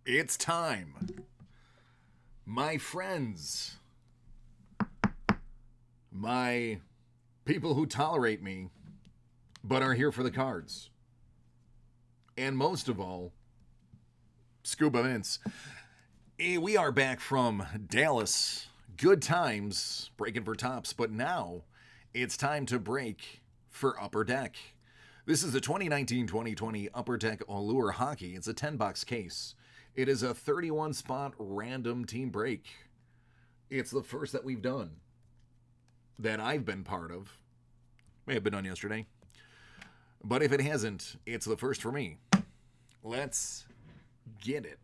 It's time. My friends, my people who tolerate me, but are here for the cards. And most of all, Scuba Vince. We are back from Dallas. Good times, breaking for tops, but now it's time to break for Upper Deck. This is the 2019-2020 Upper Deck Allure Hockey. It's a 10-box case. It is a 31-spot random team break. It's the first that we've done that I've been part of. May have been done yesterday. But if it hasn't, it's the first for me. Let's get it.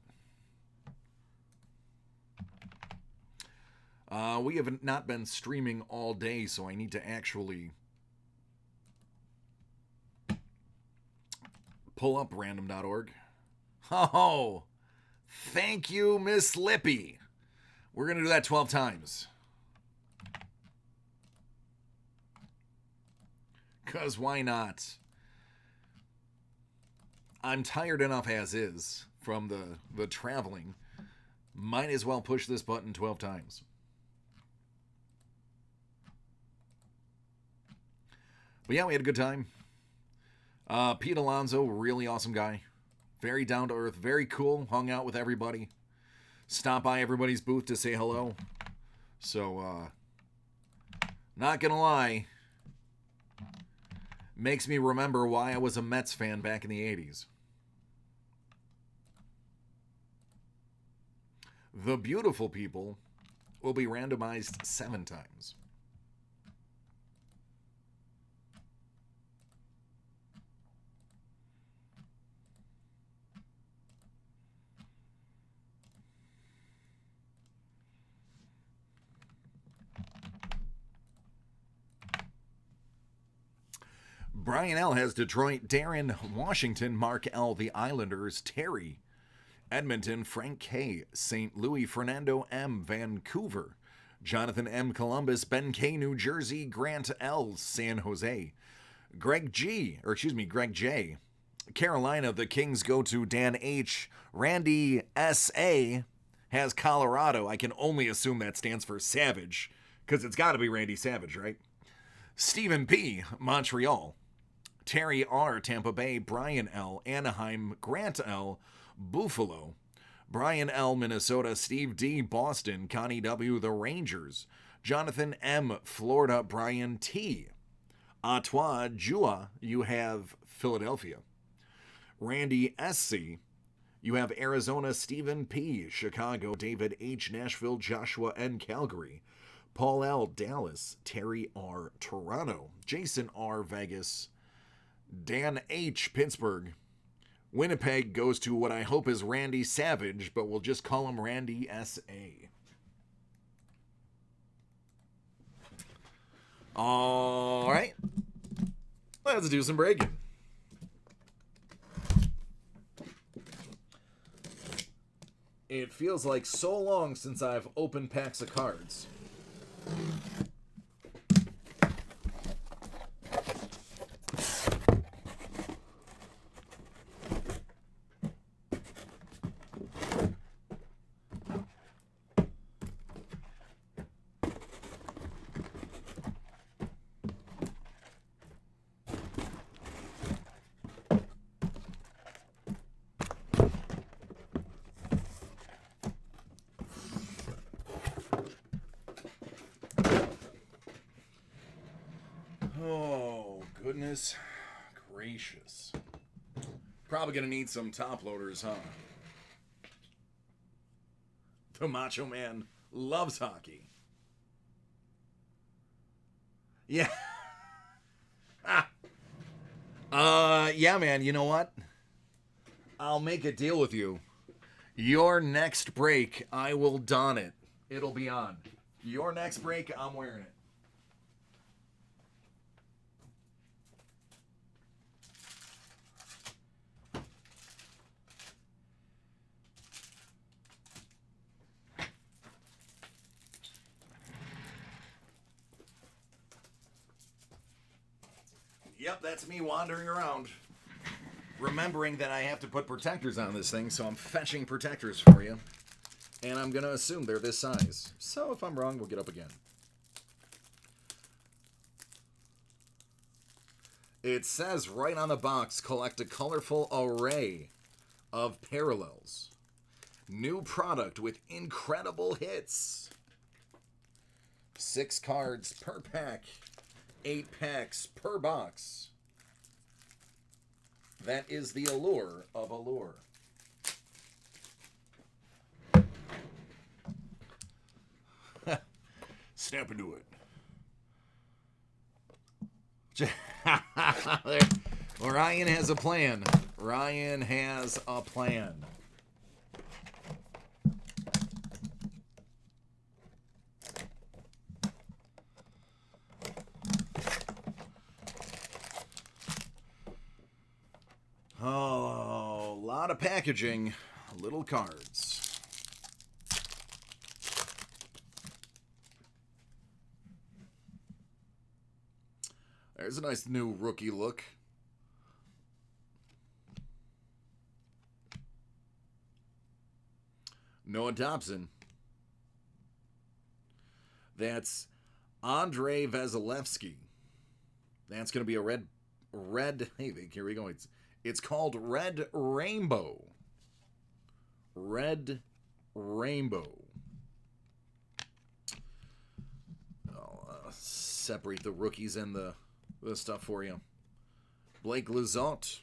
We have not been streaming all day, so I need to actually pull up random.org. Oh, thank you, Miss Lippy. We're going to do that 12 times. Because why not? I'm tired enough as is from the traveling. Might as well push this button 12 times. But yeah, we had a good time. Pete Alonso, really awesome guy. Very down to earth, very cool. Hung out with everybody. Stopped by everybody's booth to say hello. So, not gonna lie. Makes me remember why I was a Mets fan back in the 80s. The beautiful people will be randomized 7 times. Brian L. has Detroit, Darren, Washington, Mark L. the Islanders, Terry, Edmonton, Frank K., St. Louis, Fernando M., Vancouver, Jonathan M., Columbus, Ben K., New Jersey, Grant L., San Jose, Greg J., Carolina, the Kings go to Dan H., Randy S.A. has Colorado. I can only assume that stands for Savage, because it's got to be Randy Savage, right? Stephen P., Montreal, Terry R., Tampa Bay, Brian L., Anaheim, Grant L., Buffalo, Brian L., Minnesota, Steve D., Boston, Connie W., the Rangers, Jonathan M., Florida, Brian T., Ottawa, Jua, you have Philadelphia, Randy S.C., you have Arizona, Stephen P., Chicago, David H., Nashville, Joshua N., Calgary, Paul L., Dallas, Terry R., Toronto, Jason R., Vegas, Dan H., Pittsburgh, Winnipeg goes to what I hope is Randy Savage, but we'll just call him Randy S.A. All right. Let's do some breaking. It feels like so long since I've opened packs of cards. Oh, goodness gracious. Probably gonna need some top loaders, huh? The Macho Man loves hockey. Yeah. Yeah, man, you know what? I'll make a deal with you. Your next break, I will don it. It'll be on. Your next break, I'm wearing it. Yep, that's me wandering around. remembering that I have to put protectors on this thing, so I'm fetching protectors for you. And I'm going to assume they're this size. So if I'm wrong, we'll get up again. It says right on the box, collect a colorful array of parallels. New product with incredible hits. 6 cards per pack. 8 packs per box. That is the allure of Allure. Snap into it. Ryan has a plan. Ryan has a plan. Oh, a lot of packaging, little cards. There's a nice new rookie look. Noah Dobson. That's Andrei Vasilevsky. That's going to be a red. Hey, here we go. It's called Red Rainbow. Red Rainbow. I'll separate the rookies and the stuff for you. Blake Lizotte.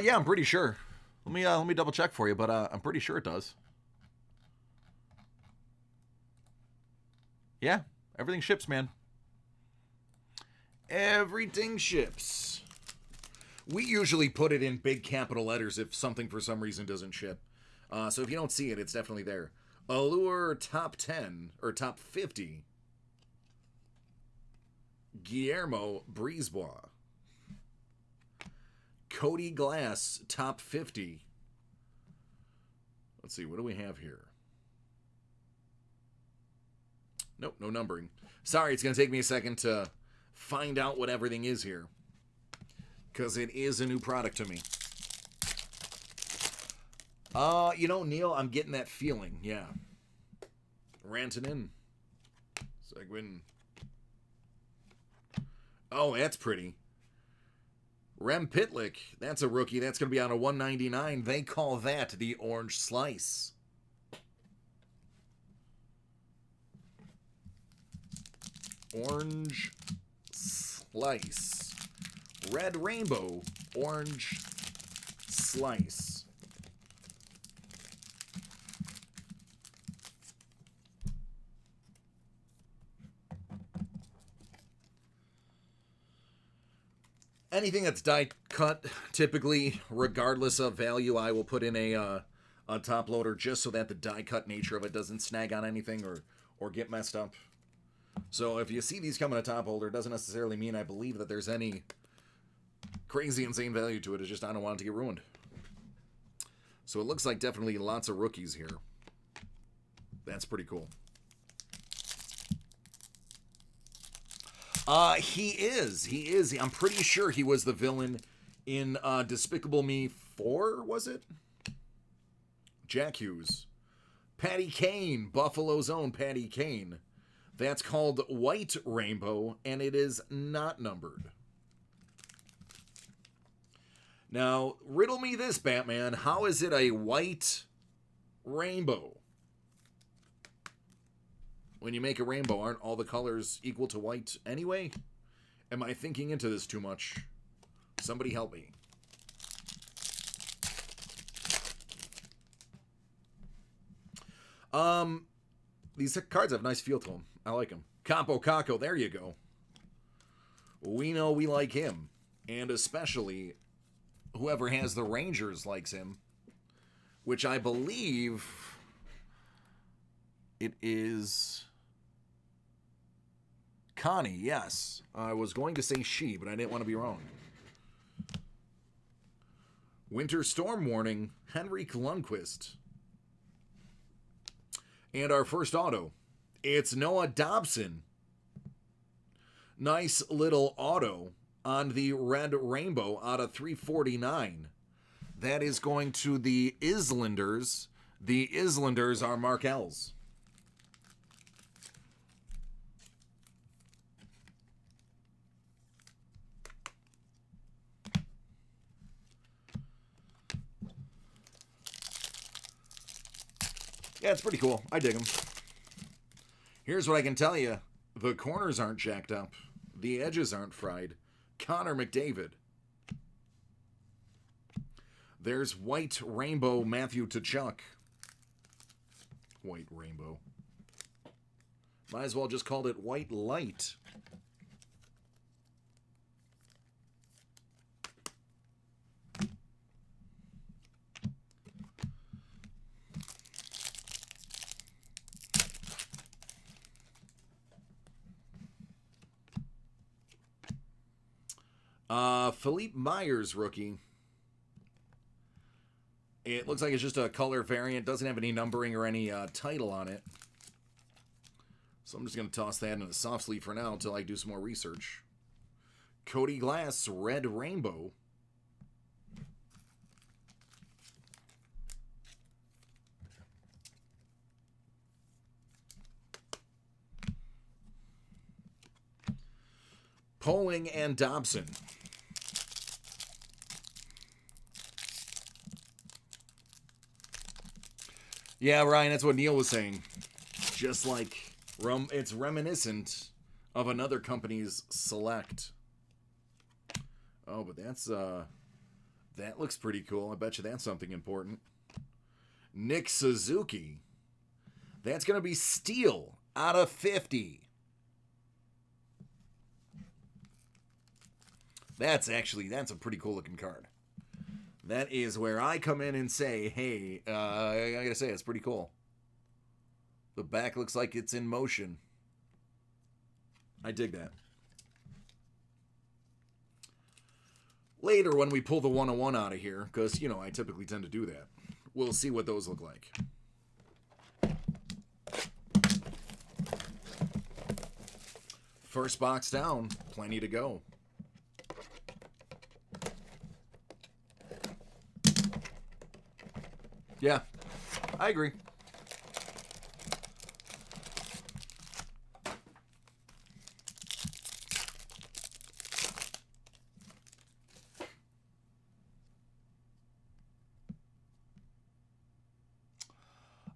Yeah, I'm pretty sure. Let me double check for you, but I'm pretty sure it does. Yeah, everything ships, man. Everything ships. We usually put it in big capital letters if something for some reason doesn't ship. So if you don't see it, it's definitely there. Allure top 10 or top 50. Guillermo Brisebois. Cody Glass, top 50. Let's see, what do we have here? Nope, no numbering. Sorry, it's going to take me a second to find out what everything is here. Because it is a new product to me. You know, Neil, I'm getting that feeling, yeah. Rantanen. Seguin. Oh, that's pretty. Rem Pitlick, that's a rookie. That's going to be on a 199. They call that the Orange Slice. Orange Slice. Red Rainbow Orange Slice. Anything that's die cut, typically, regardless of value, I will put in a top loader just so that the die cut nature of it doesn't snag on anything or get messed up. So if you see these come in a top holder, it doesn't necessarily mean I believe that there's any crazy insane value to it. It's just I don't want it to get ruined. So it looks like definitely lots of rookies here. That's pretty cool. He is. I'm pretty sure he was the villain in Despicable Me 4, was it? Jack Hughes. Patty Kane, Buffalo's own Patty Kane. That's called White Rainbow, and it is not numbered. Now, riddle me this, Batman. How is it a white rainbow? When you make a rainbow, aren't all the colors equal to white anyway? Am I thinking into this too much? Somebody help me. These cards have a nice feel to them. I like them. Capo Caco, there you go. We know we like him. And especially whoever has the Rangers likes him. Which I believe it is Connie, yes. I was going to say she, but I didn't want to be wrong. Winter storm warning, Henrik Lundqvist. And our first auto, it's Noah Dobson. Nice little auto on the red rainbow out of 349. That is going to the Islanders. The Islanders are Markel's. Yeah, it's pretty cool. I dig them. Here's what I can tell you. The corners aren't jacked up. The edges aren't fried. Connor McDavid. There's white rainbow Matthew Tkachuk. White rainbow. Might as well just called it white light. Philippe Myers rookie. It looks like it's just a color variant. Doesn't have any numbering or any title on it. So I'm just going to toss that in a soft sleeve for now until I do some more research. Cody Glass, red rainbow. Poling and Dobson. Yeah, Ryan, that's what Neil was saying. Just like it's reminiscent of another company's Select. Oh, but that's that looks pretty cool. I bet you that's something important. Nick Suzuki. That's going to be Steel out of 50. That's a pretty cool looking card. That is where I come in and say, hey, I gotta say, it's pretty cool. The back looks like it's in motion. I dig that. Later, when we pull the 101 out of here, because, you know, I typically tend to do that, we'll see what those look like. First box down, plenty to go. Yeah, I agree.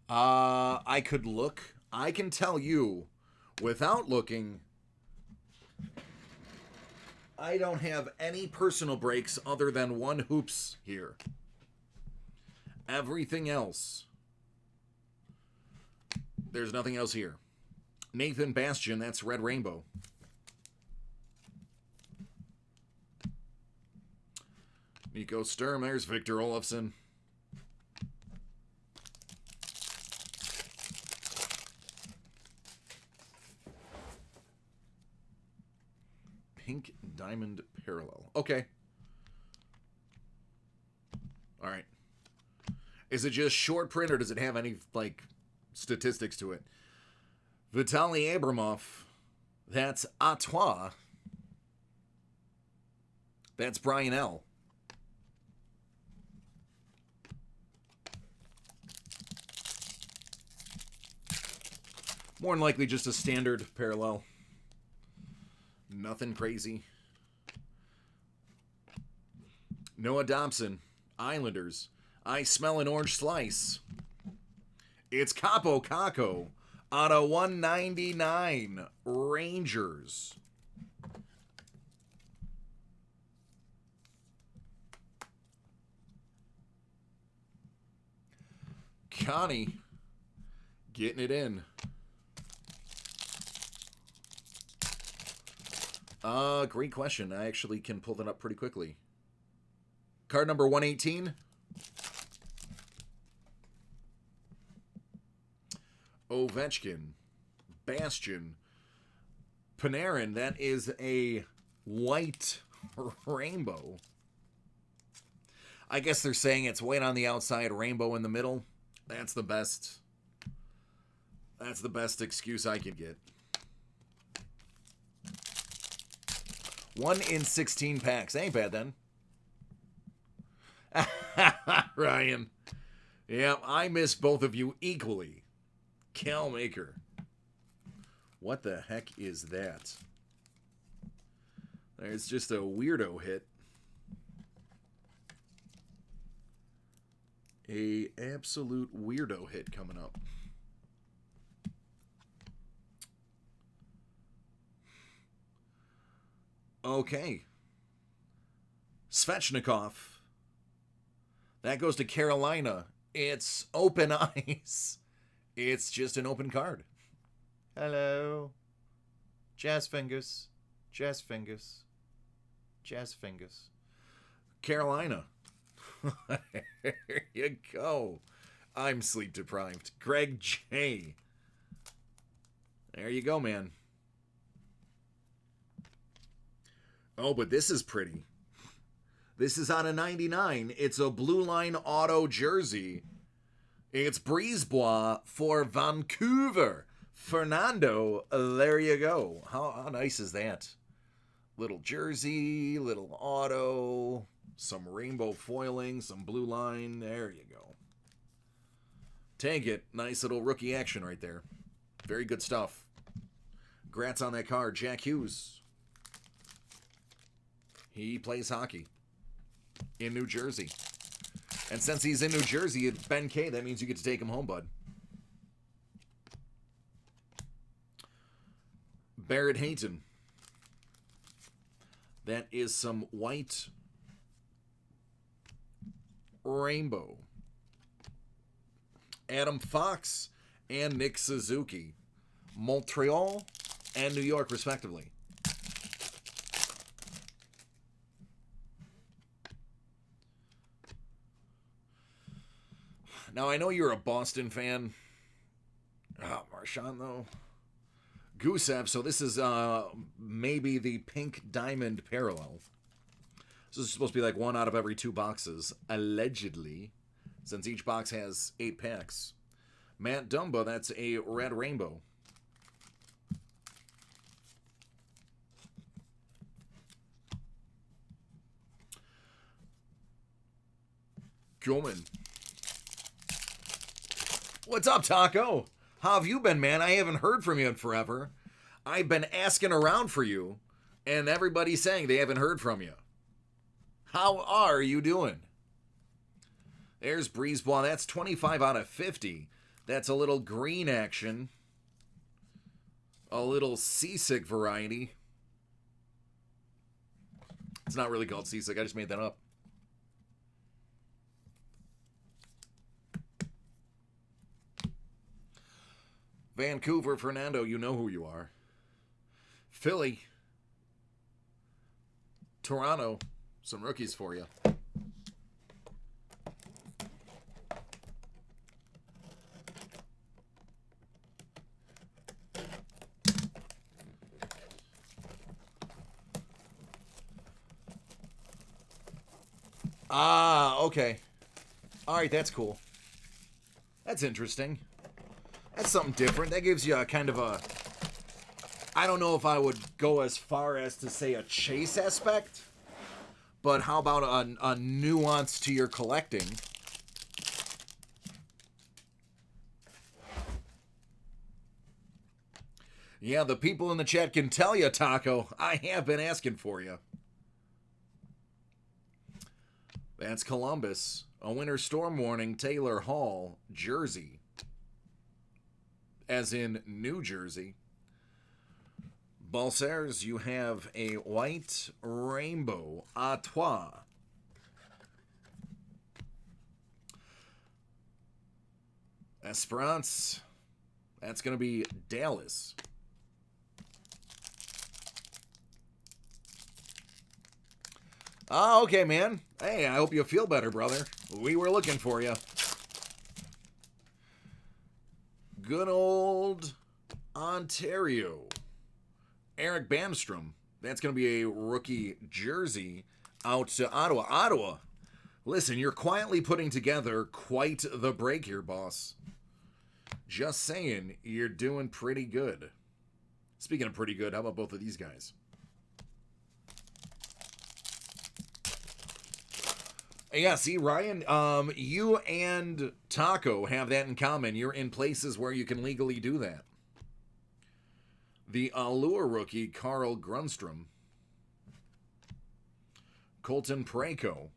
I could look. I can tell you, without looking, I don't have any personal breaks other than one hoops here. Everything else, there's nothing else here. Nathan Bastian, that's red rainbow. Nico Sturm, there's Victor Olofsson. Pink Diamond Parallel. Okay. All right. Is it just short print or does it have any, like, statistics to it? Vitaly Abramov. That's Artois. That's Brian L. More than likely just a standard parallel. Nothing crazy. Noah Dobson, Islanders. I smell an orange slice. It's Capo Caco out of 199, Rangers. Connie getting it in. Great question. I actually can pull that up pretty quickly. Card number 118. Ovechkin. Bastion. Panarin. That is a white rainbow. I guess they're saying it's white on the outside, rainbow in the middle. That's the best. That's the best excuse I could get. 1 in 16 packs. Ain't bad then. Ryan. Yeah, I miss both of you equally. Cal Maker. What the heck is that? There's just a weirdo hit. A absolute weirdo hit coming up. Okay. Svechnikov. That goes to Carolina. It's open eyes. It's just an open card. Hello. Jazz fingers. Jazz fingers. Jazz fingers. Carolina. There you go. I'm sleep deprived. Greg J. There you go, man. Oh, but this is pretty. This is on a 99. It's a Blue Line Auto jersey. It's Brisebois for Vancouver. Fernando, there you go. How nice is that? Little jersey, little auto, some rainbow foiling, some blue line. There you go. Take it. Nice little rookie action right there. Very good stuff. Grats on that card. Jack Hughes. He plays hockey in New Jersey. And since he's in New Jersey, it's Ben K. That means you get to take him home, bud. Barrett Hayton. That is some white rainbow. Adam Fox and Nick Suzuki. Montreal and New York, respectively. Now, I know you're a Boston fan. Oh, Marchand, though. Gusev, so this is maybe the pink diamond parallel. So this is supposed to be like 1 out of every 2 boxes, allegedly, since each box has 8 packs. Matt Dumba, that's a red rainbow. Gilman. What's up, Taco? How have you been, man? I haven't heard from you in forever. I've been asking around for you, and everybody's saying they haven't heard from you. How are you doing? There's Brisebois. That's 25 out of 50. That's a little green action. A little seasick variety. It's not really called seasick. I just made that up. Vancouver, Fernando, you know who you are. Philly. Toronto, some rookies for you. Ah, okay. All right, that's cool. That's interesting. That's something different. That gives you a kind of a... I don't know if I would go as far as to say a chase aspect, but how about a nuance to your collecting? Yeah, the people in the chat can tell you, Taco. I have been asking for you. That's Columbus. A winter storm warning, Taylor Hall, Jersey. As in New Jersey. Balsers, you have a white rainbow. Artois. Esperance. That's going to be Dallas. Oh, okay, man. Hey, I hope you feel better, brother. We were looking for you. Good old Ontario. Eric Bamstrom. That's going to be a rookie jersey out to Ottawa. Ottawa Listen, you're quietly putting together quite the break here, boss. Just saying, you're doing pretty good. Speaking of pretty good, how about both of these guys? Yeah, see, Ryan, you and Taco have that in common. You're in places where you can legally do that. The Allure rookie, Carl Grunstrom. Colton Parayko.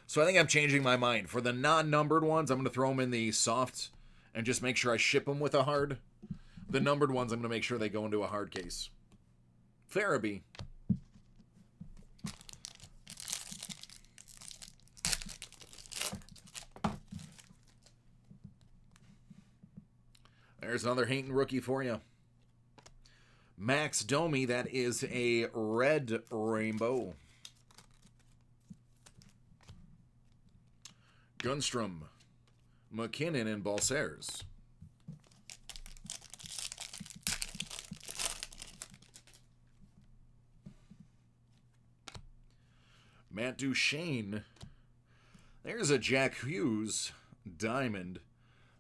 So I think I'm changing my mind. For the non-numbered ones, I'm going to throw them in the soft and just make sure I ship them with a hard. The numbered ones, I'm going to make sure they go into a hard case. Farabee. There's another Hayton rookie for you. Max Domi, that is a red rainbow. Gunstrom, McKinnon, and Balsers. Matt Duchene. There's a Jack Hughes diamond.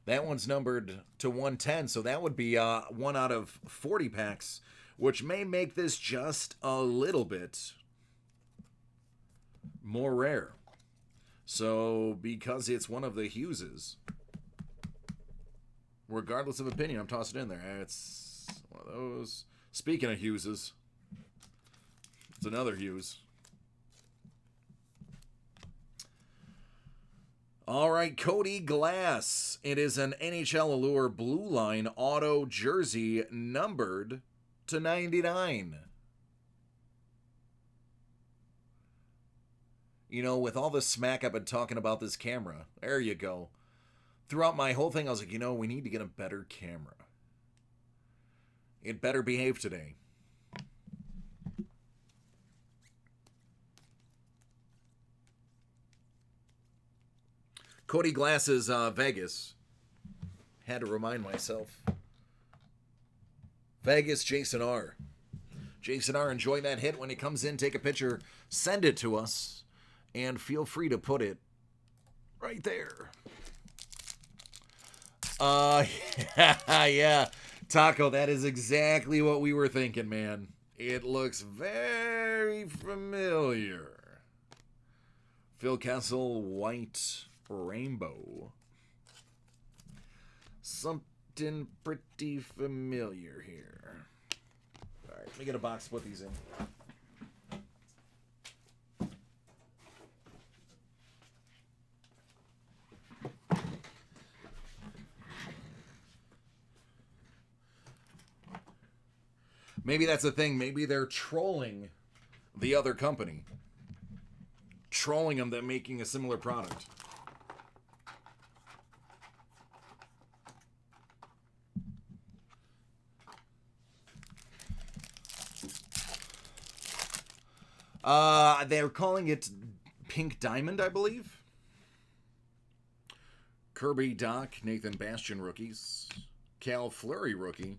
That one's numbered to 110, so that would be 1 out of 40 packs, which may make this just a little bit more rare. So, because it's one of the Hugheses, regardless of opinion, I'm tossing it in there. It's one of those. Speaking of Hugheses, it's another Hughes. All right, Cody Glass. It is an NHL Allure Blue Line auto jersey numbered to 99. You know, with all the smack I've been talking about this camera, there you go. Throughout my whole thing, I was like, you know, we need to get a better camera. It better behave today. Cody Glass's Vegas. Had to remind myself. Vegas, Jason R. Jason R, enjoy that hit. When it comes in, take a picture, send it to us, and feel free to put it right there. Yeah. Taco, that is exactly what we were thinking, man. It looks very familiar. Phil Kessel, white rainbow. Something pretty familiar here. All right, let me get a box to put these in. Maybe that's the thing. Maybe they're trolling the other company. Trolling them that making a similar product. They're calling it Pink Diamond, I believe. Kirby Doc, Nathan Bastian rookies. Cal Fleury rookie.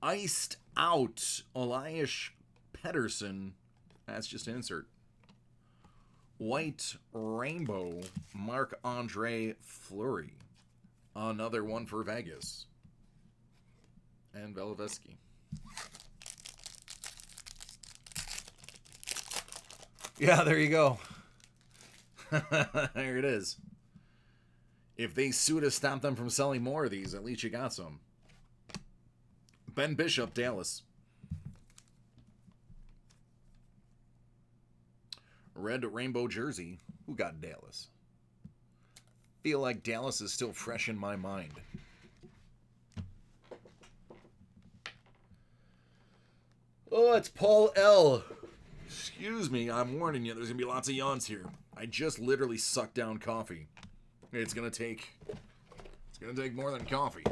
Iced Out, Elias Pettersson. That's just an insert. White Rainbow, Marc-Andre Fleury. Another one for Vegas. And Velovetsky. Yeah, there you go. There it is. If they sue to stop them from selling more of these, at least you got some. Ben Bishop, Dallas. Red rainbow jersey. Who got Dallas? Feel like Dallas is still fresh in my mind. Oh, it's Paul L. Excuse me, I'm warning you, there's going to be lots of yawns here. I just literally sucked down coffee. It's going to take more than coffee.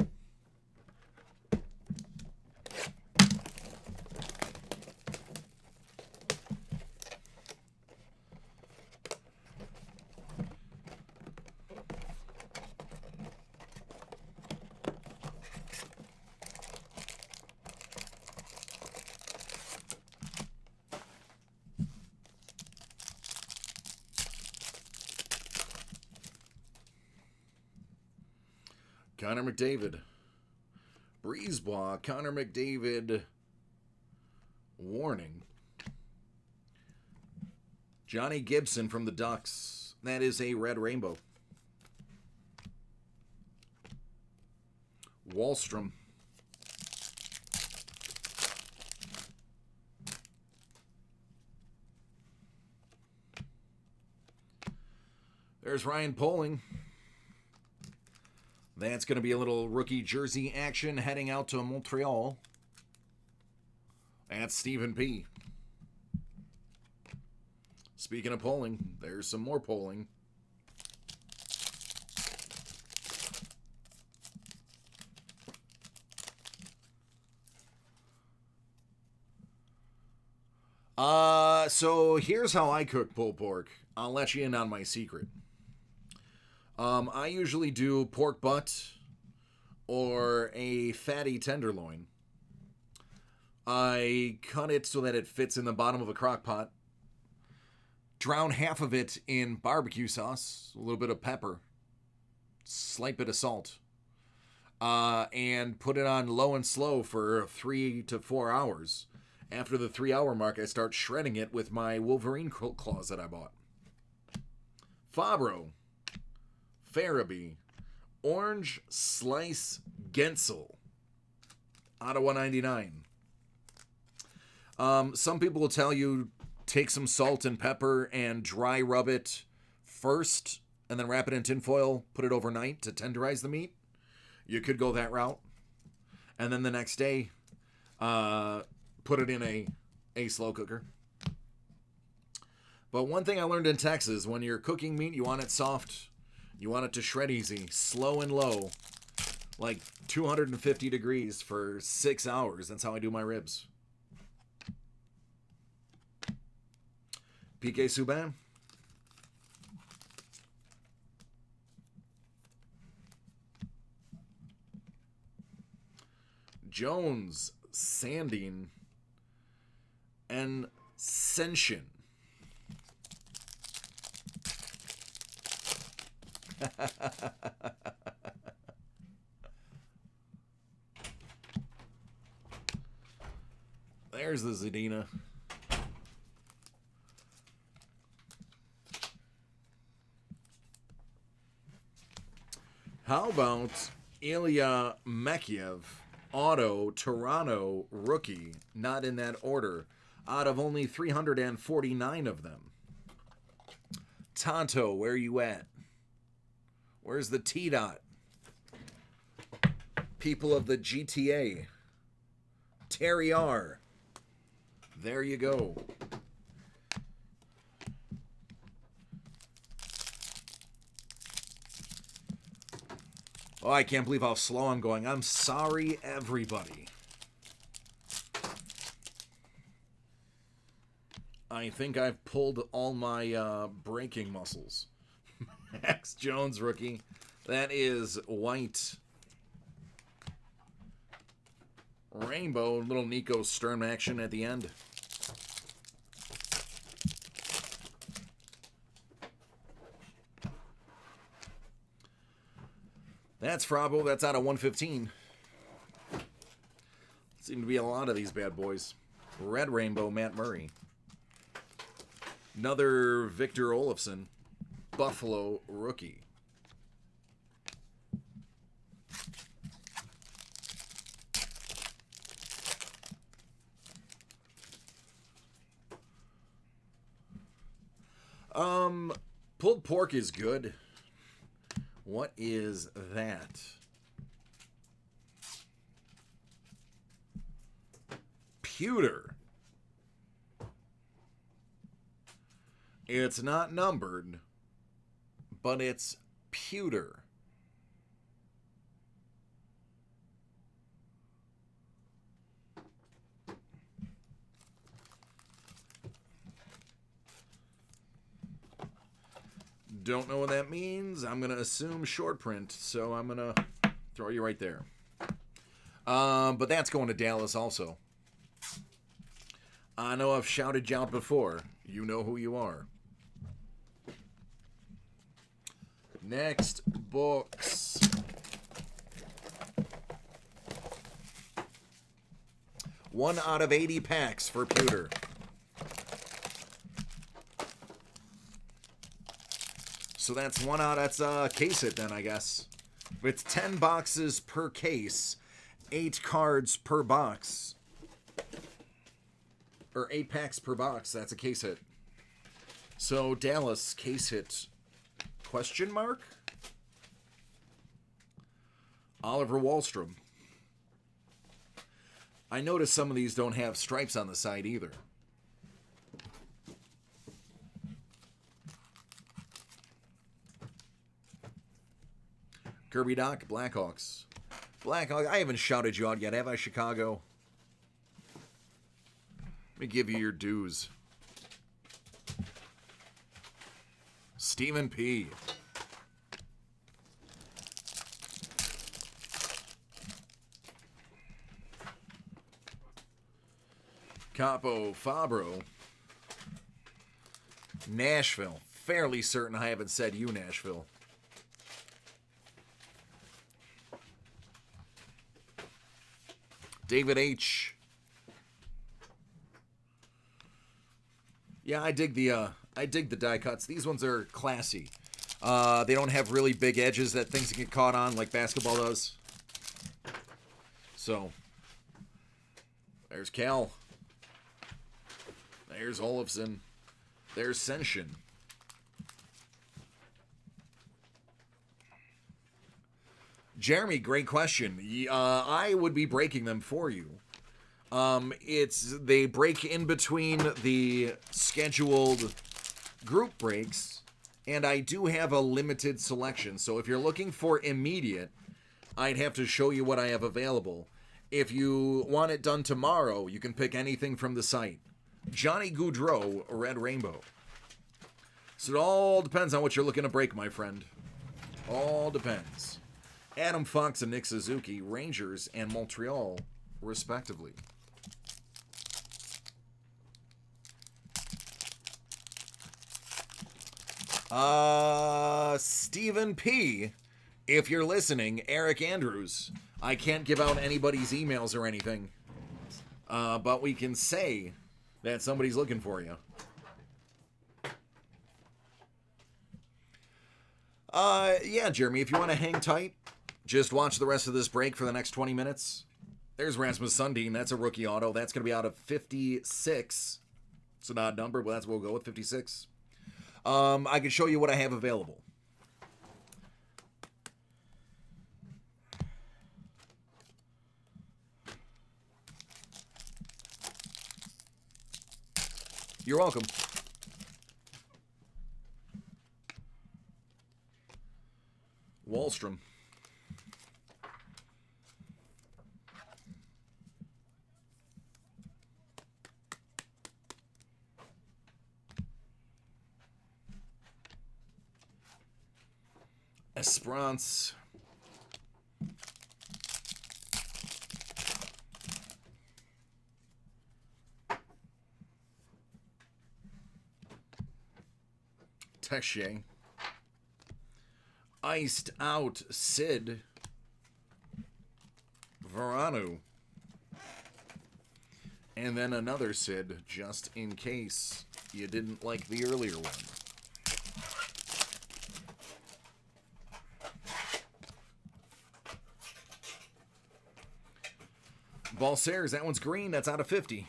Connor McDavid. Brisebois, Connor McDavid. Warning. Johnny Gibson from the Ducks. That is a red rainbow. Wallstrom. There's Ryan Poling. That's going to be a little rookie jersey action heading out to Montreal. That's Stephen P. Speaking of polling, there's some more polling. So here's how I cook pulled pork. I'll let you in on my secret. I usually do pork butt or a fatty tenderloin. I cut it so that it fits in the bottom of a crock pot. Drown half of it in barbecue sauce, a little bit of pepper, slight bit of salt, and put it on low and slow for 3 to 4 hours. After the 3-hour mark, I start shredding it with my Wolverine claws that I bought. Fabro, Farabee, Orange Slice Gensel, out of 199. Some people will tell you take some salt and pepper and dry rub it first, and then wrap it in tinfoil, put it overnight to tenderize the meat. You could go that route. And then the next day, put it in a slow cooker. But one thing I learned in Texas, when you're cooking meat, you want it soft. You want it to shred easy, slow and low, like 250 degrees for 6 hours. That's how I do my ribs. PK Subban. Jones, Sanding, and Ascension. There's the Zadina. How about Ilya Mekiev, auto, Toronto, rookie, not in that order, out of only 349 of them. Tonto, where you at? Where's the T-Dot? People of the GTA. Terry R. There you go. Oh, I can't believe how slow I'm going. I'm sorry, everybody. I think I've pulled all my braking muscles. Max Jones, rookie. That is white. Rainbow, little Nico Sturm action at the end. That's Frabo. That's out of 115. Seem to be a lot of these bad boys. Red Rainbow, Matt Murray. Another Victor Olofsson. Buffalo rookie. Pulled pork is good. What is that? Pewter. It's not numbered, but it's pewter. Don't know what that means. I'm going to assume short print, so I'm going to throw you right there. But that's going to Dallas also. I know I've shouted you out before. You know who you are. Next books. 1 out of 80 packs for pewter. So that's a case hit then, I guess. It's 10 boxes per case, 8 cards per box. Or 8 packs per box, that's a case hit. So Dallas, case hit, question mark? Oliver Wahlstrom. I noticed some of these don't have stripes on the side either. Kirby Doc, Blackhawks. Blackhawks, I haven't shouted you out yet, have I, Chicago? Let me give you your dues. Stephen P. Capo Fabro. Nashville. Fairly certain I haven't said you, Nashville. David H. Yeah, I dig the die cuts. These ones are classy. They don't have really big edges that things get caught on like basketball does. So, there's Cal. There's Olofsson. There's Senshin. Jeremy, great question. I would be breaking them for you. They break in between the scheduled group breaks, and I do have a limited selection. So if you're looking for immediate, I'd have to show you what I have available. If you want it done tomorrow, you can pick anything from the site. Johnny Gaudreau, Red Rainbow. So it all depends on what you're looking to break, my friend. All depends. Adam Fox and Nick Suzuki, Rangers and Montreal, respectively. Stephen P. If you're listening, Eric Andrews. I can't give out anybody's emails or anything. But we can say that somebody's looking for you. Yeah, Jeremy, if you want to hang tight, just watch the rest of this break for the next 20 minutes. There's Rasmus Sundin. That's a rookie auto. That's going to be out of 56. It's an odd number, but that's what we'll go with, 56. I can show you what I have available. You're welcome. Wahlstrom. Esperance. Texier. Iced out Sid. Verano. And then another Sid, just in case you didn't like the earlier one. Balsers, that one's green. That's out of 50.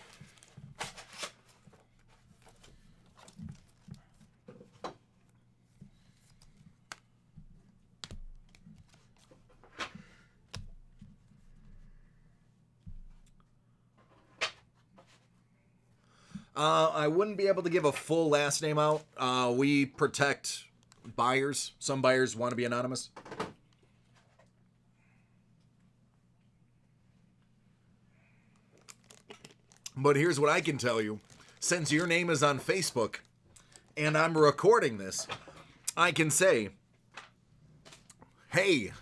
I wouldn't be able to give a full last name out. We protect buyers. Some buyers want to be anonymous. But here's what I can tell you. Since your name is on Facebook and I'm recording this, I can say, hey,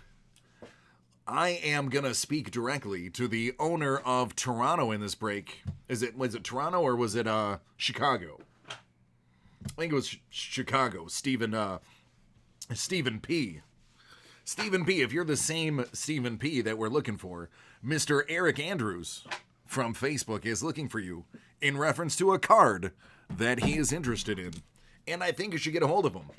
I am going to speak directly to the owner of Toronto in this break. Was it Toronto or was it Chicago? I think it was Chicago. Stephen P. Stephen P, if you're the same Stephen P that we're looking for, Mr. Eric Andrews from Facebook is looking for you in reference to a card that he is interested in. And I think you should get a hold of him.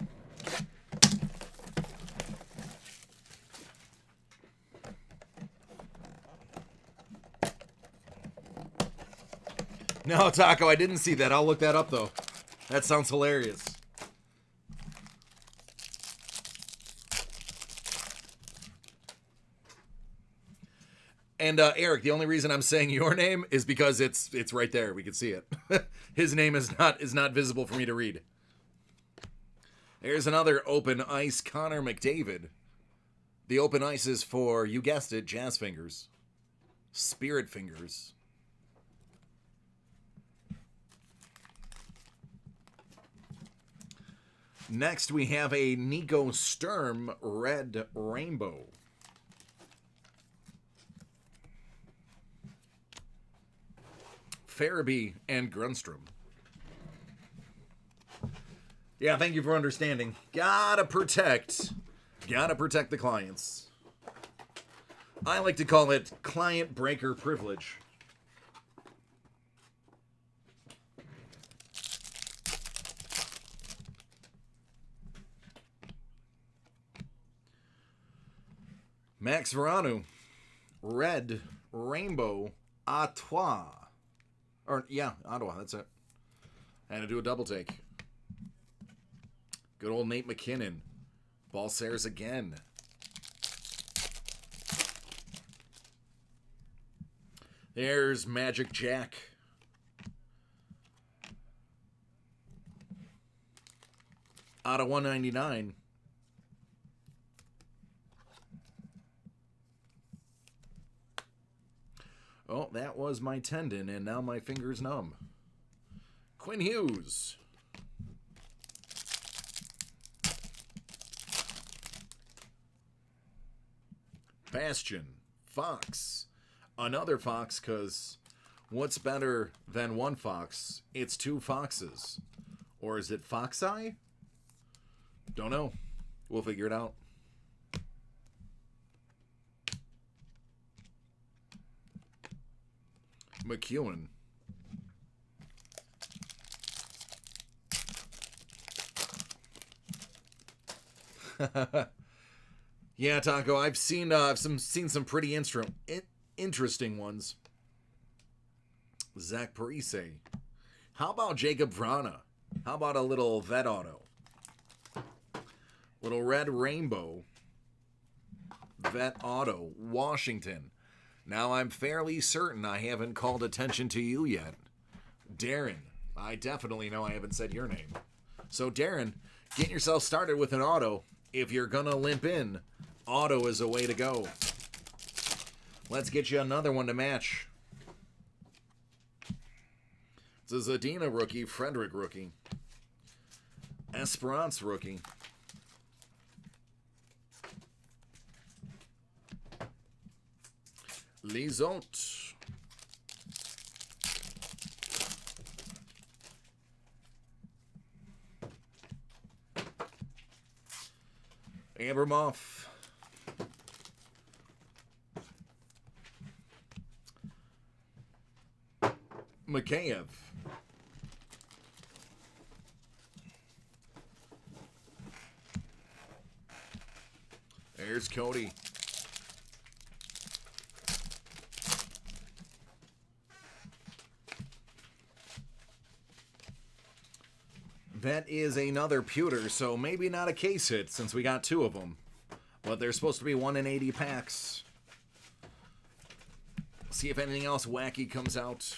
No, Taco, I didn't see that. I'll look that up, though. That sounds hilarious. And Eric, the only reason I'm saying your name is because it's right there. We can see it. His name is not visible for me to read. There's another open ice Connor McDavid. The open ice is for, you guessed it, Jazz Fingers. Spirit Fingers. Next, we have a Nico Sturm Red Rainbow. Farabee and Grunstrom. Yeah, thank you for understanding. Gotta protect the clients. I like to call it client breaker privilege. Max Veranu, Red Rainbow Ottawa. Or, yeah, Ottawa, that's it. I had to do a double take. Good old Nate McKinnon. Balsairs again. There's Magic Jack. Out of 199. Oh, that was my tendon, and now my finger's numb. Quinn Hughes. Bastion. Fox. Another fox, because what's better than one fox? It's two foxes. Or is it Foxeye? Don't know. We'll figure it out. McEwen. Yeah, Taco, I've seen some pretty interesting ones. Zach Parise. How about Jacob Vrana? How about a little vet auto? Little red rainbow. Vet auto. Washington. Now, I'm fairly certain I haven't called attention to you yet. Darren. I definitely know I haven't said your name. So, Darren, get yourself started with an auto. If you're going to limp in, auto is a way to go. Let's get you another one to match. It's a Zadina rookie, Frederick rookie. Esperance rookie. Lizotte. Abramoff. Mikheyev. There's Cody. That is another pewter, so maybe not a case hit since we got two of them. But there's supposed to be 1 in 80 packs. See if anything else wacky comes out.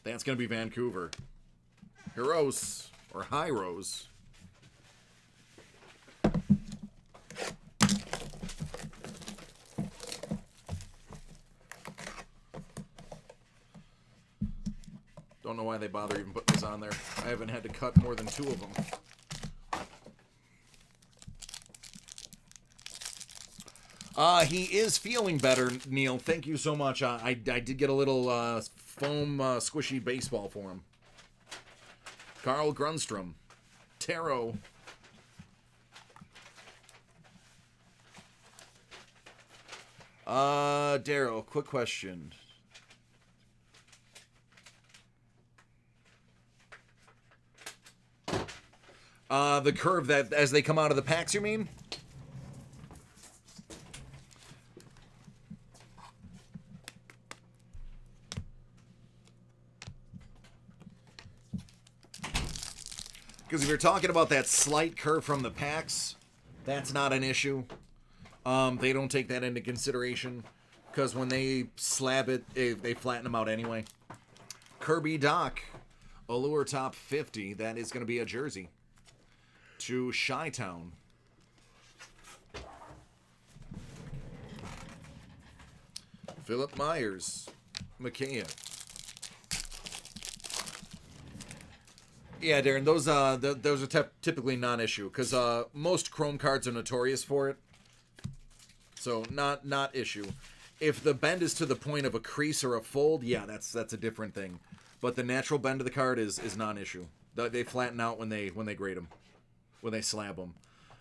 That's going to be Vancouver. Heroes, or Hyros. Don't know why they bother even putting this on there. I haven't had to cut more than 2 of them. He is feeling better, Neil. Thank you so much. I did get a little foam squishy baseball for him. Carl Grunstrom. Taro. Daryl, quick question. The curve that as they come out of the packs, you mean? Because if you're talking about that slight curve from the packs, that's not an issue. They don't take that into consideration because when they slab it, they flatten them out anyway. Kirby Doc, Allure top 50. That is going to be a jersey to Chi-Town. Philip Myers, Mikheyev. Yeah, Darren, those are typically non-issue because most Chrome cards are notorious for it. So not issue. If the bend is to the point of a crease or a fold, yeah, that's a different thing. But the natural bend of the card is non-issue. They flatten out when they grade them, when they slab them.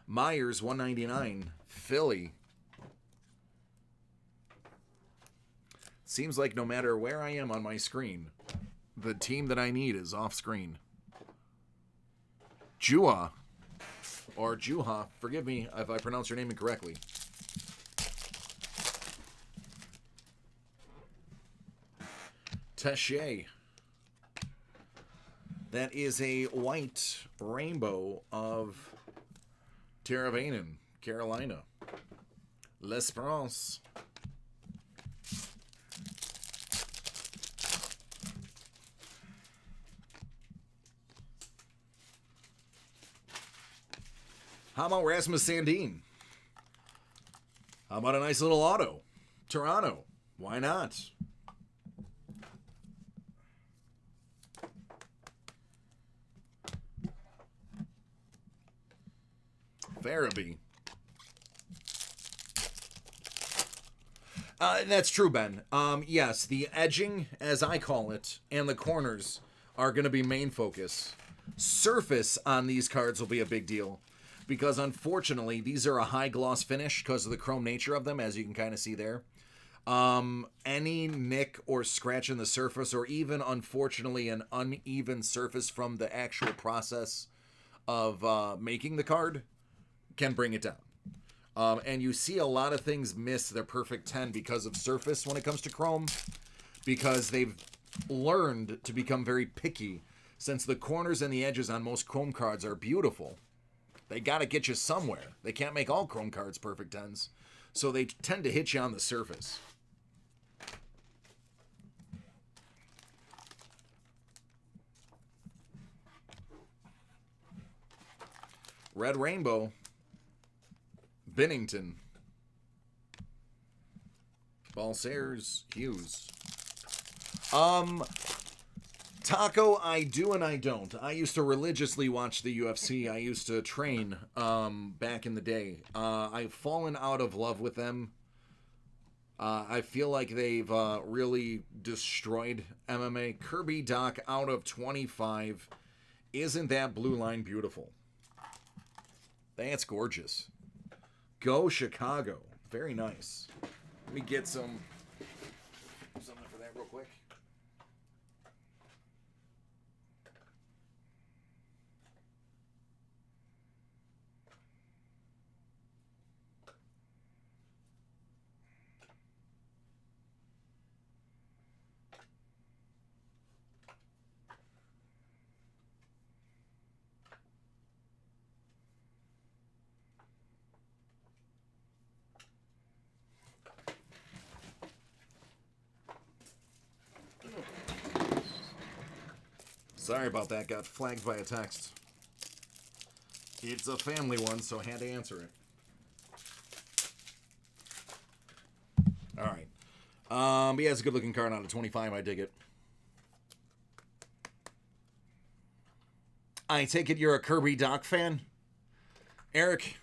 Myers 199, Philly. Seems like no matter where I am on my screen, the team that I need is off screen. Jua, or Juha, forgive me if I pronounce your name incorrectly. Tessier. That is a white rainbow of Teravainen, Carolina. L'Esperance. How about Rasmus Sandin? How about a nice little auto? Toronto. Why not? Farabee. That's true, Ben. Yes, the edging, as I call it, and the corners are going to be main focus. Surface on these cards will be a big deal. Because unfortunately, these are a high gloss finish because of the chrome nature of them, as you can kind of see there. Any nick or scratch in the surface, or even unfortunately an uneven surface from the actual process of making the card, can bring it down. And you see a lot of things miss their perfect 10 because of surface when it comes to chrome, because they've learned to become very picky, since the corners and the edges on most chrome cards are beautiful. They got to get you somewhere. They can't make all chrome cards perfect 10s. So they tend to hit you on the surface. Red Rainbow. Bennington. Balsairs. Hughes. Taco, I do and I don't. I used to religiously watch the UFC. I used to train back in the day. I've fallen out of love with them. I feel like they've really destroyed MMA. Kirby Doc out of 25. Isn't that blue line beautiful? That's gorgeous. Go Chicago. Very nice. Let me get something for that real quick. Sorry about that. Got flagged by a text. It's a family one, so I had to answer it. All right. Yeah, it's a good-looking card out of 25. I dig it. I take it you're a Kirby Doc fan? Eric?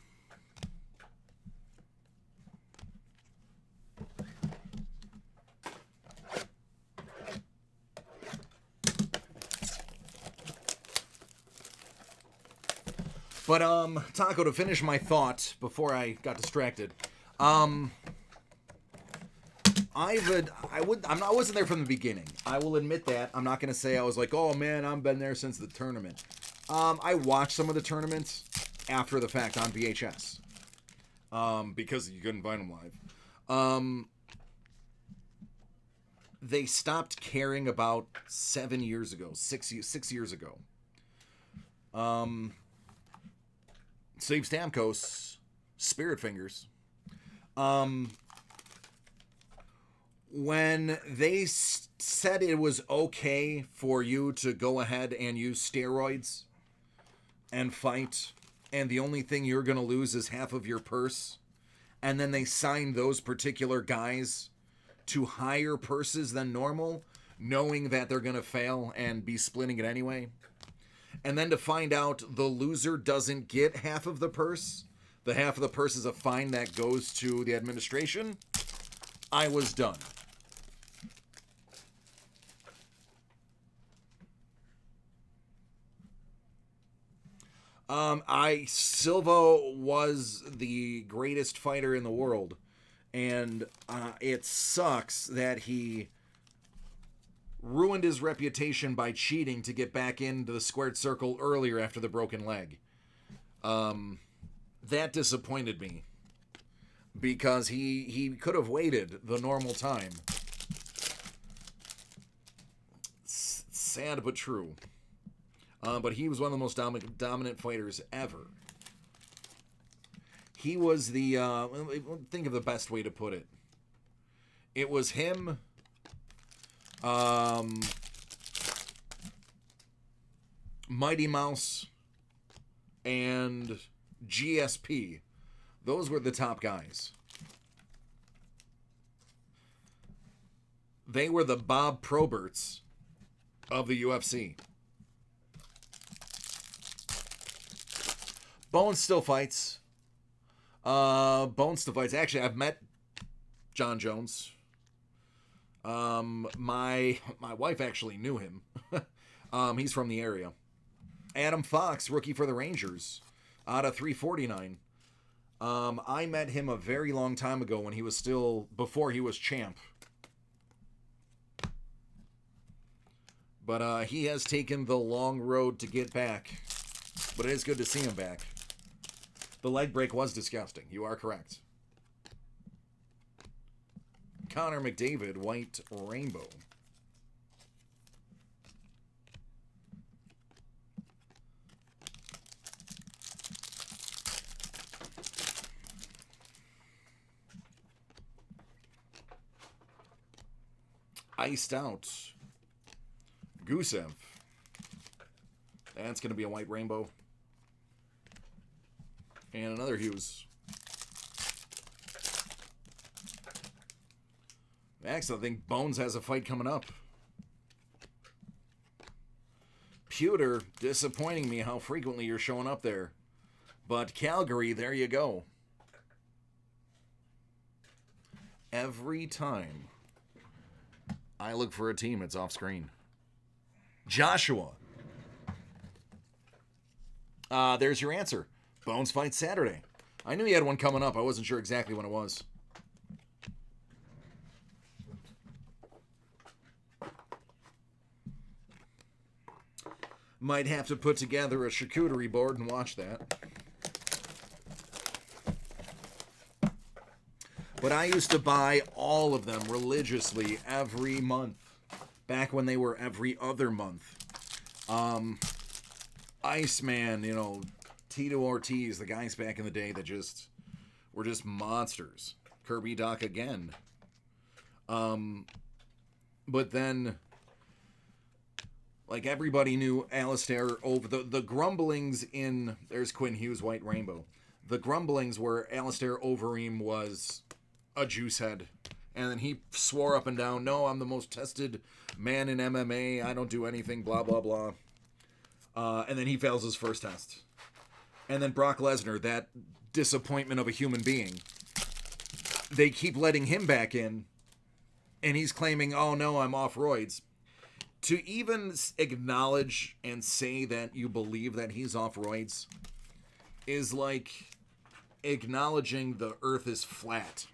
But, Taco, to finish my thought before I got distracted, I wasn't there from the beginning. I will admit that. I'm not going to say I was like, oh, man, I've been there since the tournament. I watched some of the tournaments after the fact on VHS. Because you couldn't find them live. They stopped caring about 7 years ago, 6 years ago. Steve Stamkos, Spirit Fingers. When they said it was okay for you to go ahead and use steroids and fight, and the only thing you're going to lose is half of your purse, and then they signed those particular guys to higher purses than normal, knowing that they're going to fail and be splitting it anyway, and then to find out the loser doesn't get half of the purse, the half of the purse is a fine that goes to the administration, I was done. Silva was the greatest fighter in the world, and it sucks that he ruined his reputation by cheating to get back into the squared circle earlier after the broken leg. That disappointed me, because he could have waited the normal time. Sad but true. But he was one of the most dominant fighters ever. He was the, think of the best way to put it. It was him, Mighty Mouse, and GSP. Those were the top guys. They were the Bob Proberts of the UFC. Bones still fights. Actually, I've met John Jones. My wife actually knew him. He's from the area. Adam Fox, rookie for the Rangers, out of 349. I met him a very long time ago when he was still, before he was champ. But he has taken the long road to get back. But it is good to see him back. The leg break was disgusting. You are correct. Connor McDavid, White Rainbow. Iced out. Gusev. That's going to be a White Rainbow. And another Hughes. Next, I think Bones has a fight coming up. Pewter, disappointing me how frequently you're showing up there. But Calgary, there you go. Every time I look for a team, it's off screen. Joshua. There's your answer. Bones fight Saturday. I knew he had one coming up. I wasn't sure exactly when it was. Might have to put together a charcuterie board and watch that. But I used to buy all of them religiously every month. Back when they were every other month. Iceman, you know, Tito Ortiz, the guys back in the day that just were just monsters. Kirby Doc again. But then, like, everybody knew Alistair over the grumblings in, there's Quinn Hughes, White Rainbow. The grumblings were Alistair Overeem was a juice head. And then he swore up and down, no, I'm the most tested man in MMA. I don't do anything, blah, blah, blah. And then he fails his first test. And then Brock Lesnar, that disappointment of a human being. They keep letting him back in. And he's claiming, oh, no, I'm off roids. To even acknowledge and say that you believe that he's off roids is like acknowledging the earth is flat.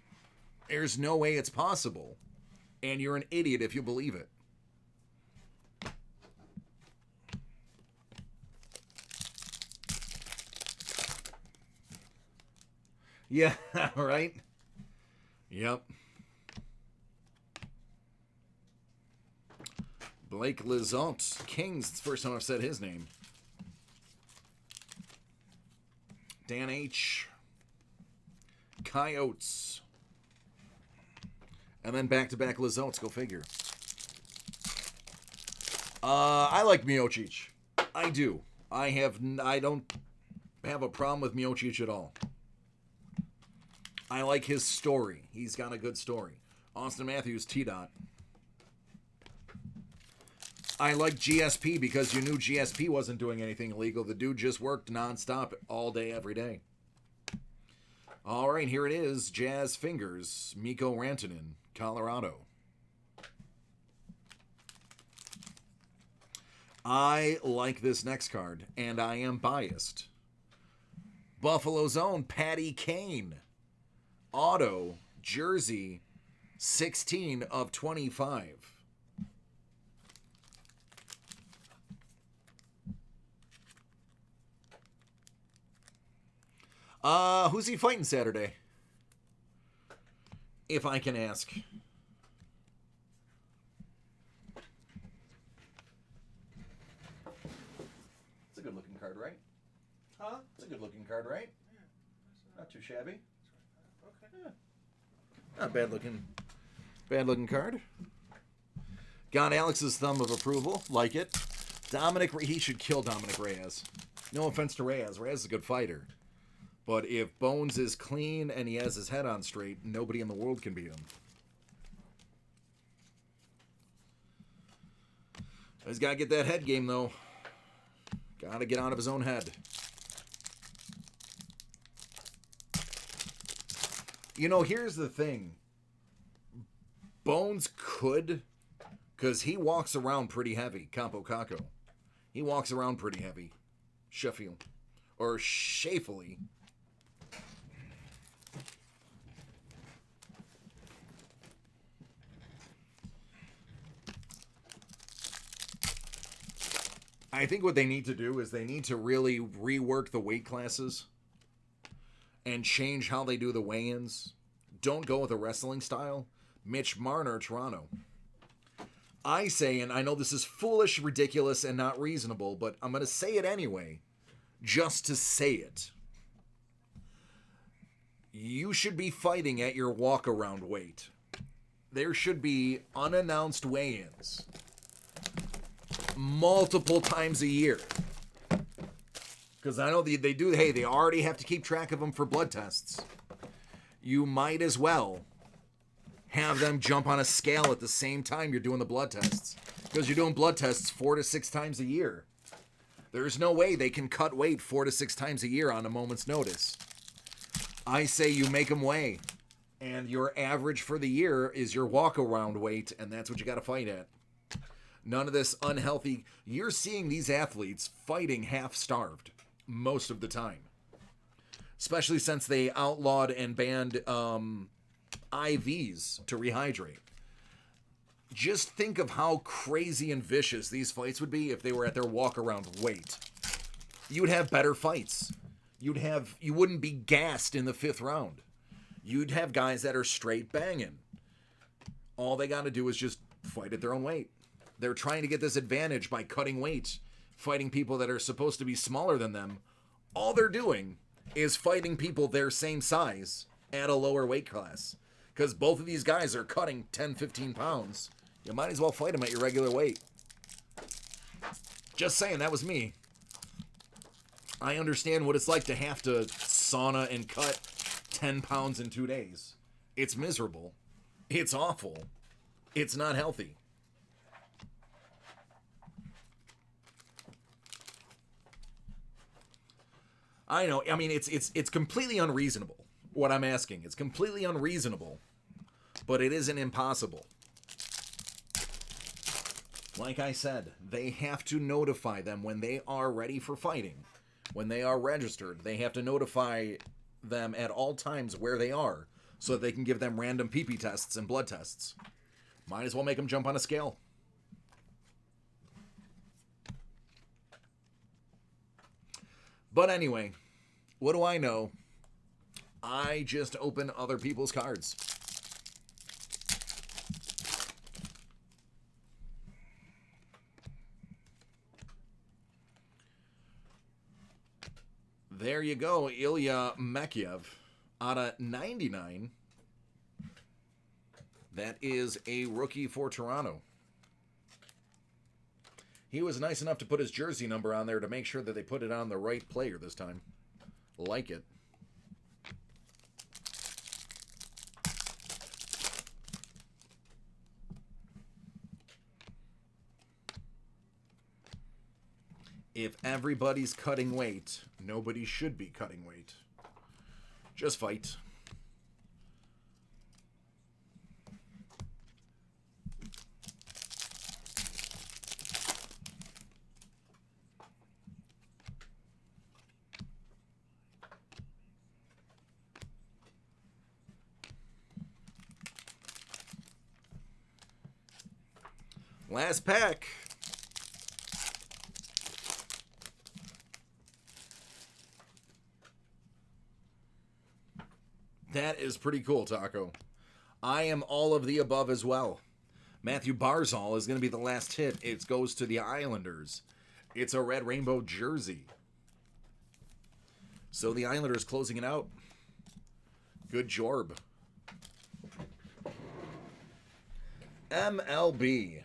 There's no way it's possible. And you're an idiot if you believe it. Yeah, right? Yep. Blake Lizotte. Kings. It's the first time I've said his name. Dan H. Coyotes. And then back-to-back Lizottes. Go figure. I like Miocic. I do. I don't have a problem with Miocic at all. I like his story. He's got a good story. Austin Matthews, T-Dot. I like GSP because you knew GSP wasn't doing anything illegal. The dude just worked nonstop all day, every day. All right, here it is. Jazz Fingers, Mikko Rantanen, Colorado. I like this next card, and I am biased. Buffalo's own Patty Kane. Auto, jersey, 16 of 25. Who's he fighting Saturday? If I can ask. It's a good looking card, right? Huh? It's a good looking card, right? Yeah. Not too shabby. Okay. Yeah. Not bad looking card. Got Alex's thumb of approval. Like it. He should kill Dominic Reyes. No offense to Reyes. Reyes is a good fighter. But if Bones is clean and he has his head on straight, nobody in the world can beat him. He's got to get that head game, though. Got to get out of his own head. You know, here's the thing. Bones could, because he walks around pretty heavy, Campo Caco. He walks around pretty heavy. Sheffield. Or Shafely. I think what they need to do is they need to really rework the weight classes and change how they do the weigh-ins. Don't go with a wrestling style. Mitch Marner, Toronto. I say, and I know this is foolish, ridiculous, and not reasonable, but I'm going to say it anyway, just to say it. You should be fighting at your walk-around weight. There should be unannounced weigh-ins multiple times a year. Because I know they do, hey, they already have to keep track of them for blood tests. You might as well have them jump on a scale at the same time you're doing the blood tests. Because you're doing blood tests 4 to 6 times a year. There's no way they can cut weight 4 to 6 times a year on a moment's notice. I say you make them weigh. And your average for the year is your walk-around weight, and that's what you got to fight at. None of this unhealthy. You're seeing these athletes fighting half-starved most of the time. Especially since they outlawed and banned IVs to rehydrate. Just think of how crazy and vicious these fights would be if they were at their walk-around weight. You would have better fights. You wouldn't be gassed in the 5th round. You'd have guys that are straight banging. All they got to do is just fight at their own weight. They're trying to get this advantage by cutting weight, fighting people that are supposed to be smaller than them. All they're doing is fighting people their same size at a lower weight class. Because both of these guys are cutting 10, 15 pounds. You might as well fight them at your regular weight. Just saying, that was me. I understand what it's like to have to sauna and cut 10 pounds in 2 days. It's miserable. It's awful. It's not healthy. I know. I mean, it's completely unreasonable, what I'm asking. It's completely unreasonable, but it isn't impossible. Like I said, they have to notify them when they are ready for fighting. When they are registered, they have to notify them at all times where they are so that they can give them random pee-pee tests and blood tests. Might as well make them jump on a scale. But anyway, what do I know? I just open other people's cards. There you go, Ilya Mekiev out of 99. That is a rookie for Toronto. He was nice enough to put his jersey number on there to make sure that they put it on the right player this time. Like it. If everybody's cutting weight, nobody should be cutting weight. Just fight. Last pack. That is pretty cool, Taco. I am all of the above as well. Matthew Barzal is going to be the last hit. It goes to the Islanders. It's a red rainbow jersey. So the Islanders closing it out. Good job. MLB.